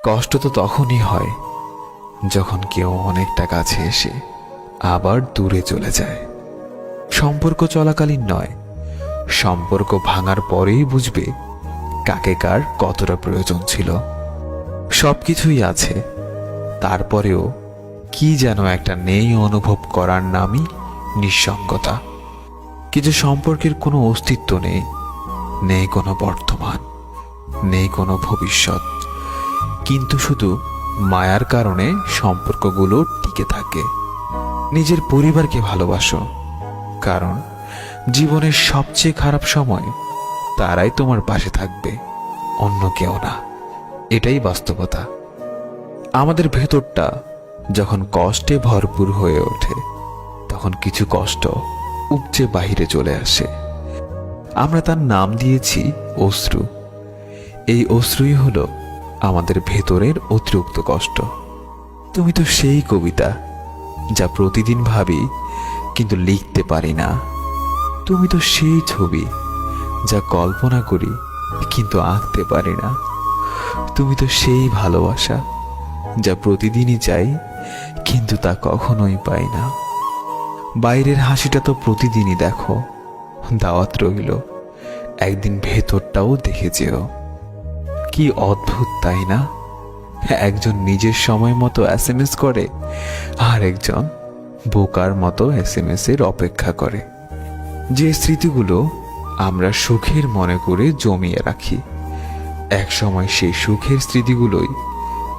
কষ্ট তো তখনই হয় যখন কেউ অনেকটা কাছে এসে আবার দূরে চলে যায়। সম্পর্ক চলাকালীন নয়, সম্পর্ক ভাঙার পরেই বুঝবে কাকে কার কতটা প্রয়োজন ছিল। সবকিছুই আছে, তারপরেও কি যেন একটা নেই অনুভব করার নামই নিঃসঙ্গতা। কিছু সম্পর্কের কোনো অস্তিত্ব নেই, নেই কোনো বর্তমান, নেই কোনো ভবিষ্যৎ, কিন্তু শুধু মায়ার কারণে সম্পর্কগুলো টিকে থাকে। নিজের পরিবারকে ভালোবাসো, কারণ জীবনের সবচেয়ে খারাপ সময় তারাই তোমার পাশে থাকবে, অন্য কেউ না। এটাই বাস্তবতা। আমাদের ভেতরটা যখন কষ্টে ভরপুর হয়ে ওঠে, তখন কিছু কষ্ট উপচে বাহিরে চলে আসে। আমরা তার নাম দিয়েছি অশ্রু। এই অশ্রুই হলো আমাদের ভেতরের অতিরিক্ত কষ্ট। তুমি তো সেই কবিতা যা প্রতিদিন ভাবি কিন্তু লিখতে পারি না। তুমি তো সেই ছবি যা কল্পনা করি কিন্তু আঁকতে পারি না। তুমি তো সেই ভালোবাসা যা প্রতিদিনই চাই কিন্তু তা কখনোই পাই না। বাইরের হাসিটা তো প্রতিদিনই দেখো, দাওয়াত রইল একদিন ভেতরটাও দেখে যেও। কি অদ্ভুত তাই না? একজন নিজের সময় মতো SMS করে, আর একজন বোকার মতো SMS এর অপেক্ষা করে। যে স্মৃতিগুলো আমরা সুখের মনে করে জমিয়ে রাখি, এক সময় সেই সুখের স্মৃতিগুলোই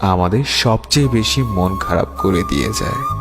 আমাদের সবচেয়ে বেশি মন খারাপ করে দিয়ে যায়।